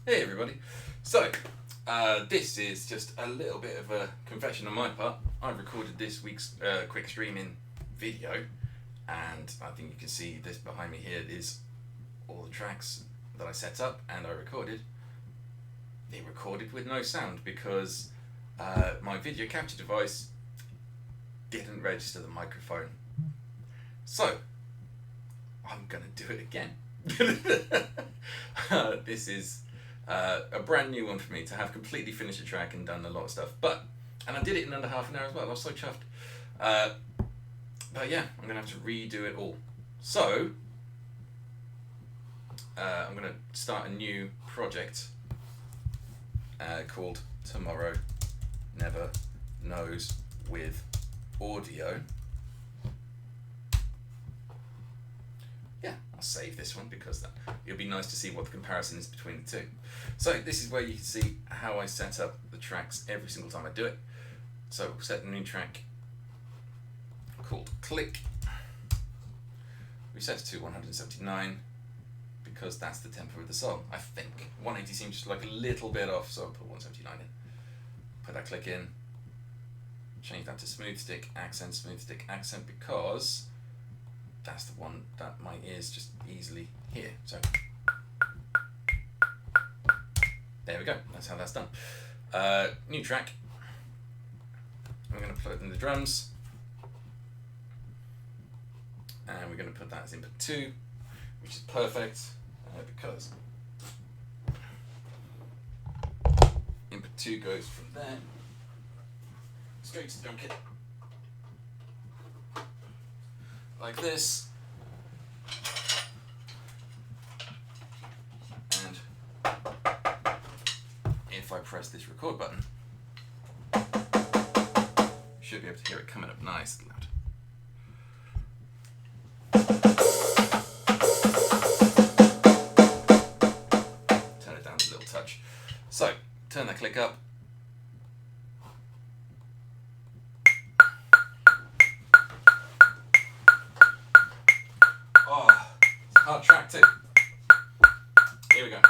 Hey everybody. So, this is just a little bit of a confession on my part. I recorded this week's Quickstream in video, and I think you can see this behind me here is all the tracks that I set up and I recorded. They recorded with no sound because my video capture device didn't register the microphone. So, I'm gonna do it again. This is a brand new one for me to have completely finished a track and done a lot of stuff, and I did it in under half an hour as well. I was so chuffed. But yeah, I'm gonna have to redo it all. So I'm gonna start a new project called Tomorrow Never Knows with audio. Yeah, I'll save this one because it'll be nice to see what the comparison is between the two. So this is where you can see how I set up the tracks every single time I do it. So we'll set a new track called Click. We set it to 179 because that's the tempo of the song, I think. 180 seems just like a little bit off, so I'll put 179 in. Put that click in. Change that to smooth stick, accent, because that's the one that my ears just easily hear. So there we go, that's how that's done. New track. I'm going to plug in the drums, and we're going to put that as input 2, which is perfect because input 2 goes from there straight to the drum kit like this, and if I press this record button, you should be able to hear it coming up nice and loud. Turn it down a little touch. So, turn that click up. Hard track too. Here we go.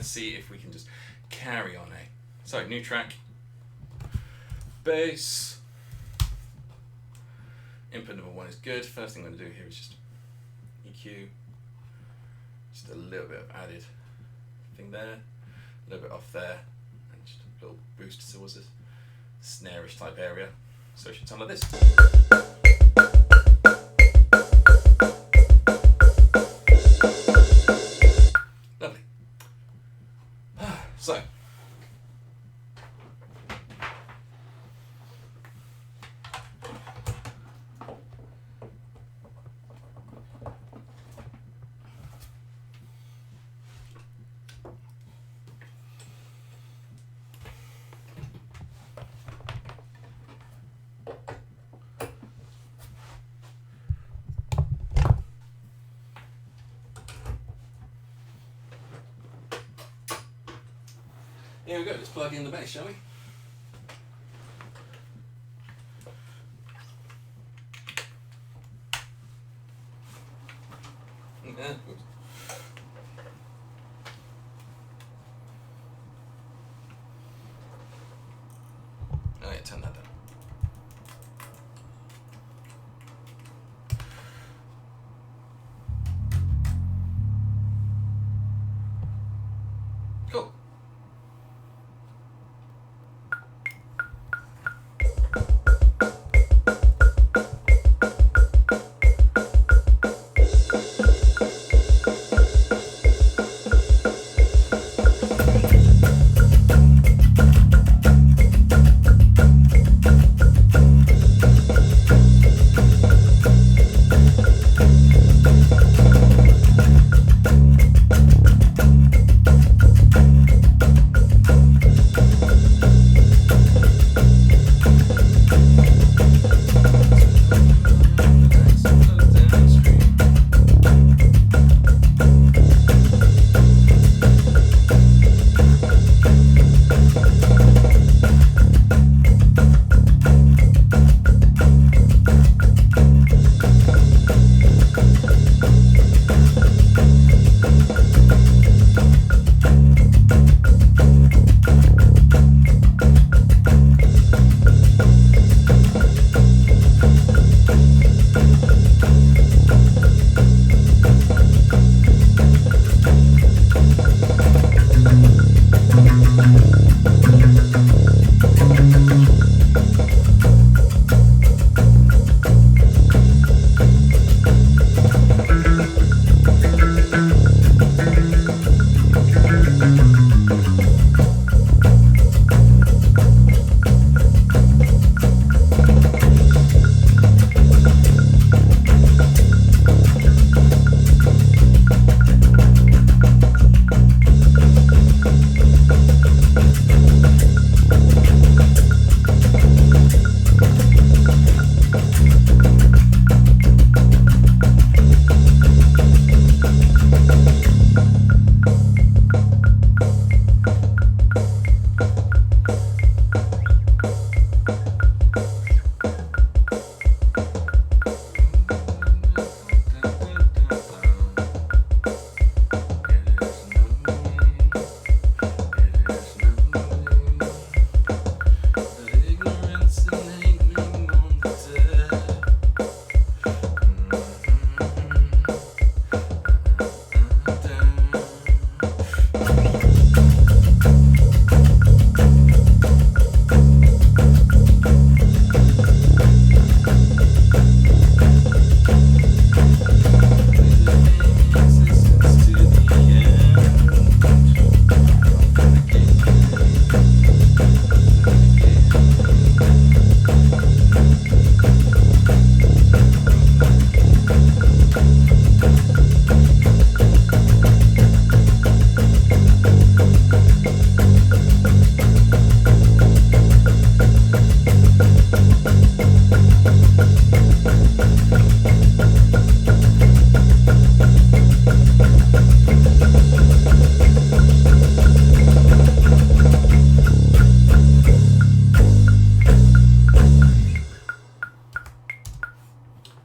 let's see if we can just carry on, eh? So, new track, bass, input number 1 is good. First thing I'm going to do here is just EQ, just a little bit of added thing there, a little bit off there, and just a little boost towards this snare-ish type area. So it should sound like this. Lovely. So, here we go, let's plug in the bass, shall we? Oh yeah, turn that down. Cool.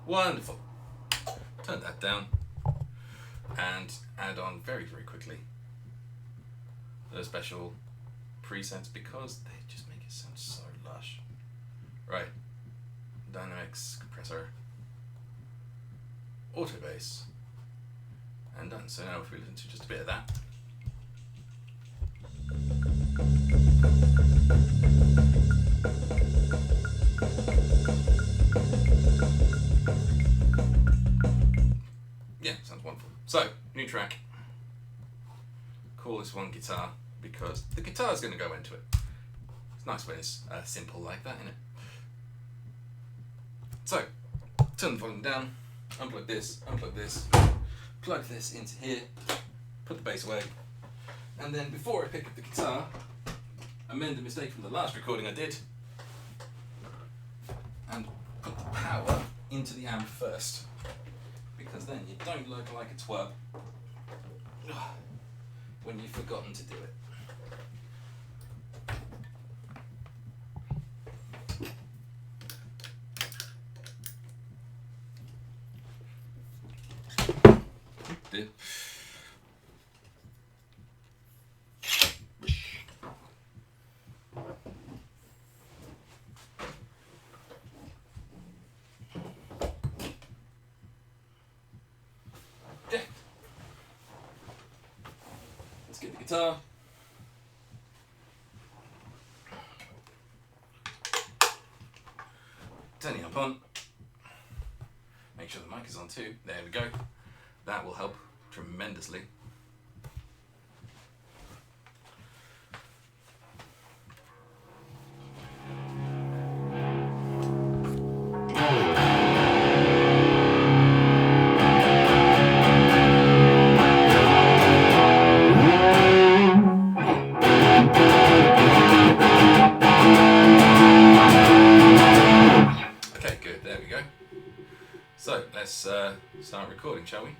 Wonderful. Turn that down and add on very, very quickly the special presets because they just make it sound so lush. Right, dynamics, compressor, auto bass, and done. So now if we listen to just a bit of that. Yeah, sounds wonderful. So, new track. Call this one guitar because the guitar's going to go into it. It's nice when it's simple like that, isn't it? So, turn the volume down, unplug this, plug this into here, put the bass away, and then before I pick up the guitar, amend the mistake from the last recording I did, and put the power into the amp first, because then you don't look like a twerp when you've forgotten to do it. Did. Yeah. Let's get the guitar. Turn the amp on. Make sure the mic is on too. There we go. That will help tremendously. Okay, good. There we go. So let's start recording, shall we?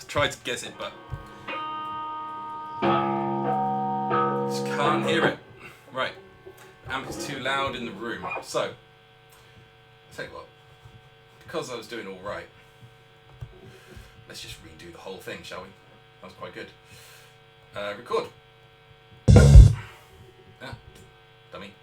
Tried to guess it, but just can't hear it. Right, the amp is too loud in the room. So, I'll tell you what, because I was doing all right, let's just redo the whole thing, shall we? That was quite good. Record. Ah, dummy.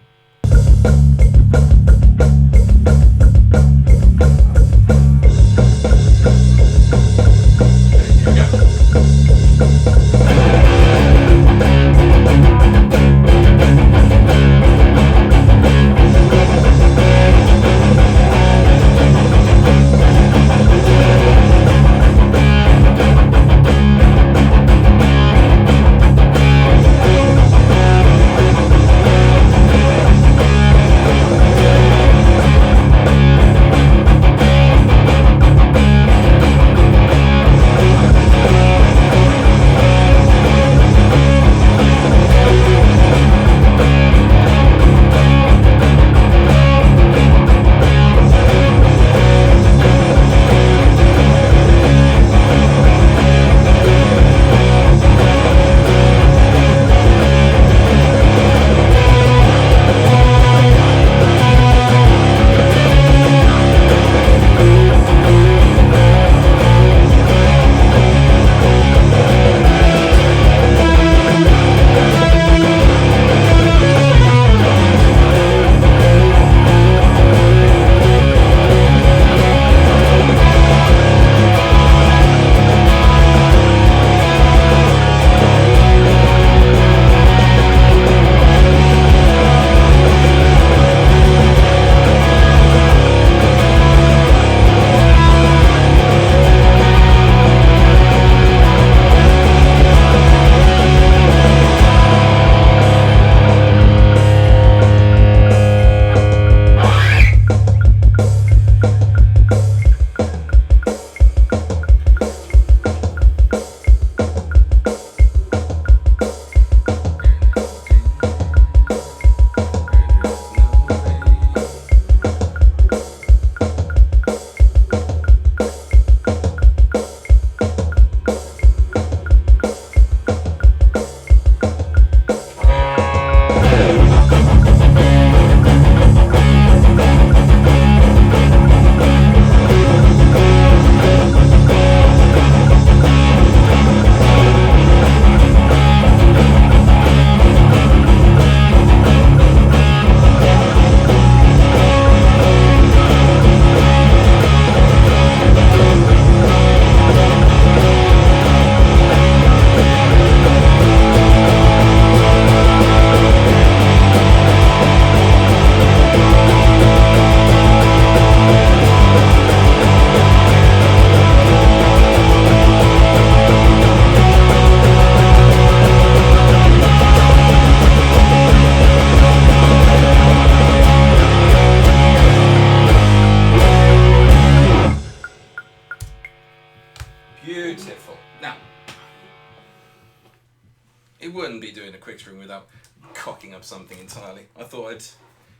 it wouldn't be doing a Quickstream without cocking up something entirely. I thought I'd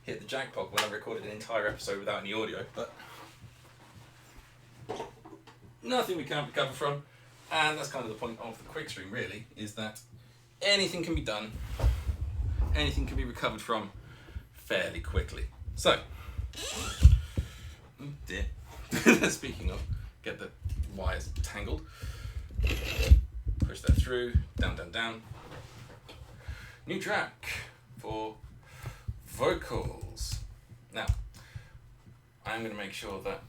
hit the jackpot when I recorded an entire episode without any audio, but nothing we can't recover from. And that's kind of the point of the Quickstream, really, is that anything can be done, anything can be recovered from fairly quickly. So, oh dear. Speaking of, get the wires tangled. Push that through, down, down, down. New track for vocals. Now, I'm going to make sure that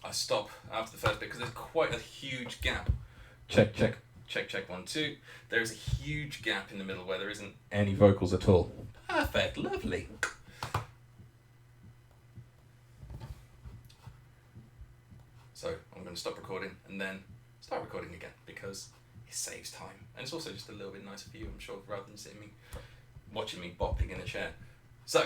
I stop after the first bit because there's quite a huge gap. Check, check, check, check, 1, 2. There is a huge gap in the middle where there isn't any vocals at all. Perfect, lovely. So I'm going to stop recording and then start recording again because it saves time. And it's also just a little bit nicer for you, I'm sure, rather than watching me bopping in a chair. So.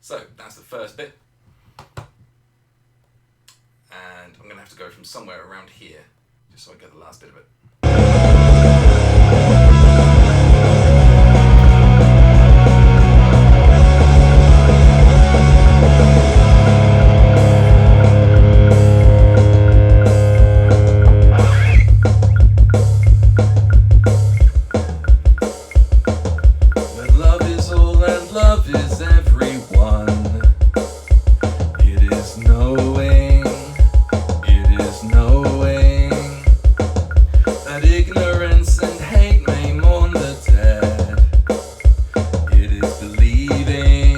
So that's the first bit, and I'm going to have to go from somewhere around here, just so I get the last bit of it. When love is all and love is everyone, it is knowing that ignorance and hate may mourn the dead. It is believing.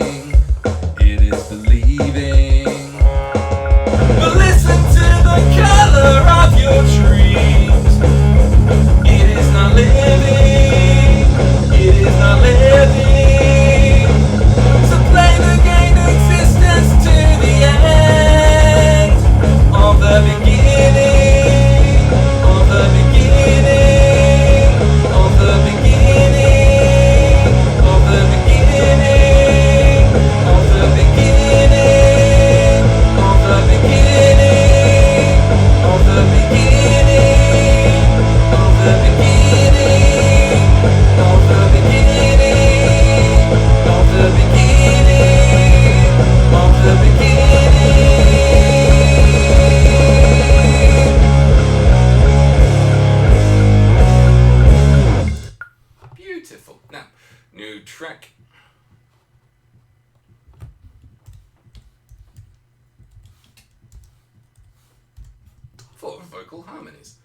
But listen to the color of your dreams. It is not living. So play the game of existence to the end of the beginning, of the beginning, of the beginning, of the beginning, of the beginning, of the beginning, of the beginning, of the beginning, of the beginning, of the beginning, of the beginning. Beautiful. Now, new track. For vocal harmonies.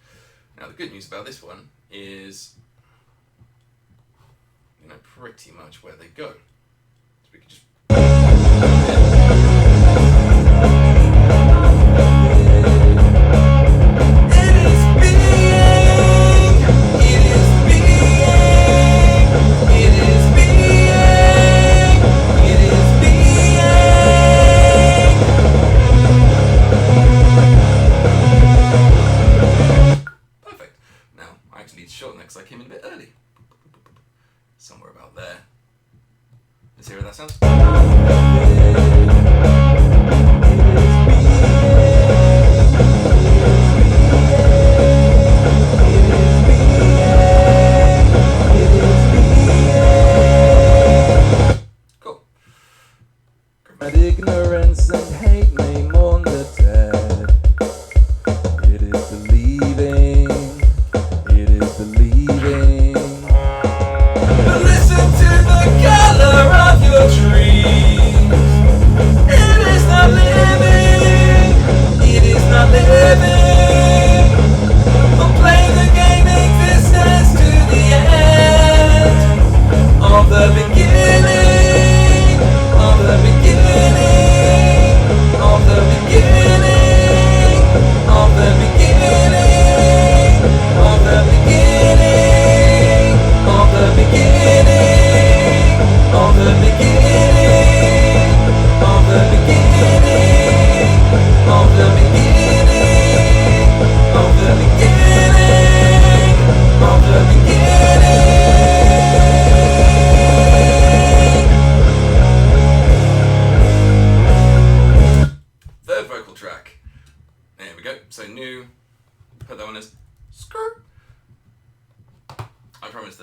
Now, the good news about this one is, you know, pretty much where they go. So we can just. Perfect. Now, I actually need to shorten that because I came in a bit early. Somewhere about there. Let's hear how that sounds. Cool. That ignorance and hate may mourn the dead. It is believing.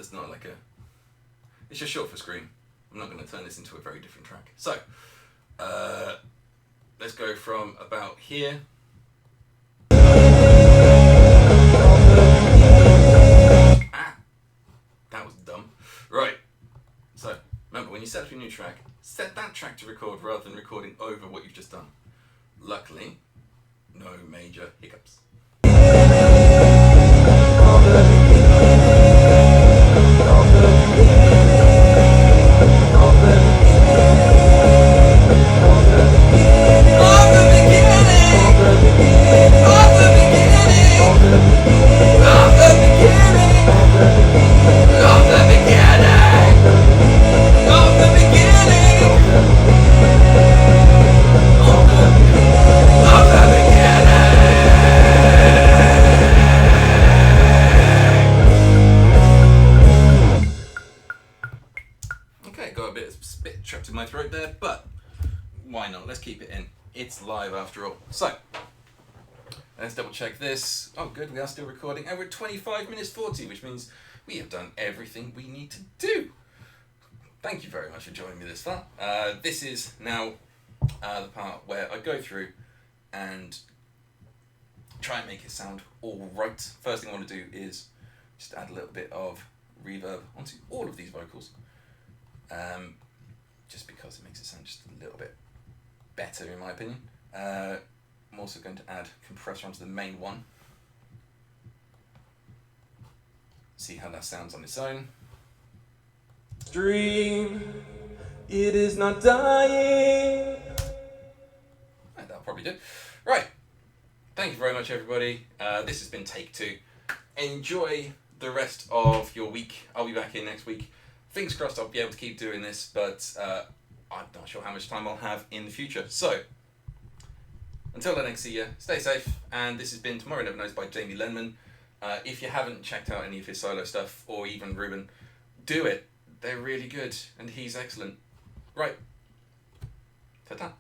there's not like a... It's just short for scream. I'm not going to turn this into a very different track. So, let's go from about here. That was dumb. Right. So, remember, when you set up your new track, set that track to record rather than recording over what you've just done. Luckily, no major hiccups. Trapped in my throat there, but why not? Let's keep it in. It's live after all. So, let's double check this. Oh good, we are still recording, and we're at 25 minutes 40, which means we have done everything we need to do. Thank you very much for joining me this far. This is now the part where I go through and try and make it sound all right. First thing I want to do is just add a little bit of reverb onto all of these vocals. Just because it makes it sound just a little bit better in my opinion. I'm also going to add compressor onto the main one. See how that sounds on its own. Dream, it is not dying. That'll probably do. Right, thank you very much everybody. This has been take 2. Enjoy the rest of your week. I'll be back in next week. Fingers crossed I'll be able to keep doing this, but I'm not sure how much time I'll have in the future. So, until I next see you, stay safe. And this has been Tomorrow Never Knows by Jamie Lenman. If you haven't checked out any of his solo stuff, or even Ruben, do it. They're really good, and he's excellent. Right. Ta-ta.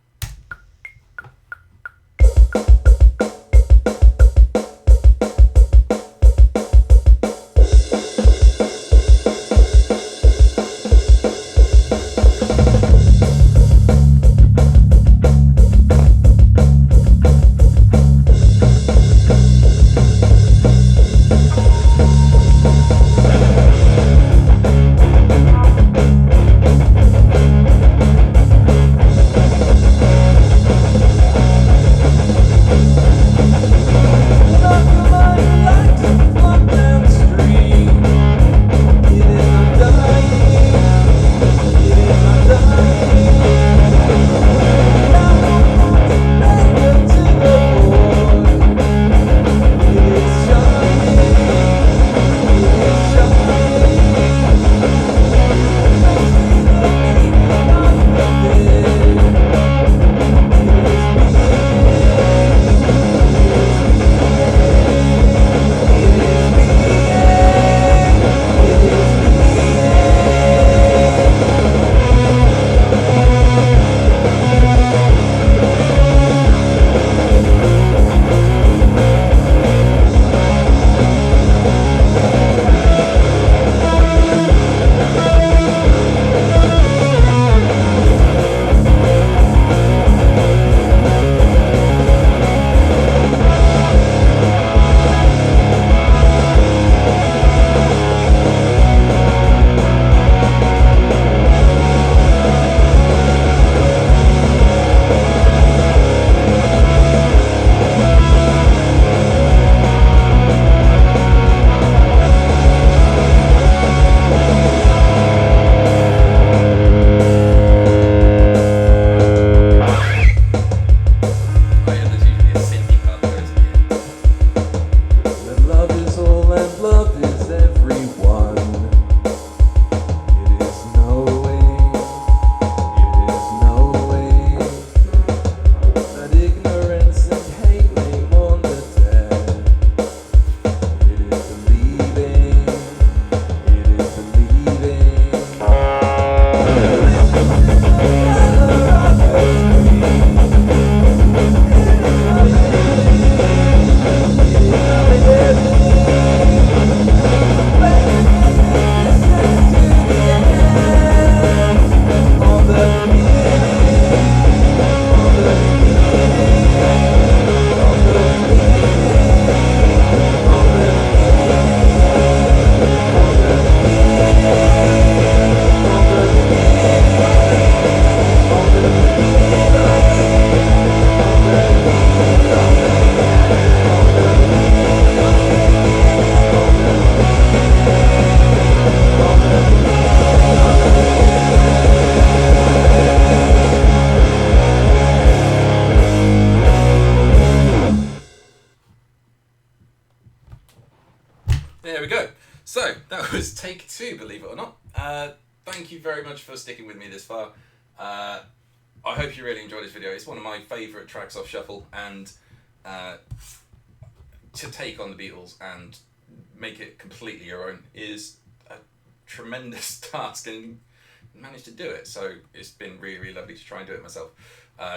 too, believe it or not. Thank you very much for sticking with me this far. I hope you really enjoyed this video. It's one of my favourite tracks off Shuffle, and to take on the Beatles and make it completely your own is a tremendous task, and managed to do it. So it's been really, really lovely to try and do it myself.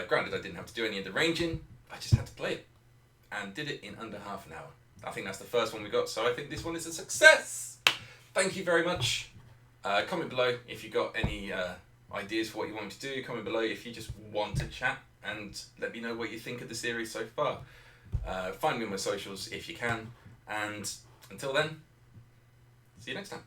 Granted, I didn't have to do any of the arranging, I just had to play it, and did it in under half an hour. I think that's the first one we got, so I think this one is a success. Thank you very much. Comment below if you got any ideas for what you want me to do. Comment below if you just want to chat, and let me know what you think of the series so far. Find me on my socials if you can, and until then, see you next time.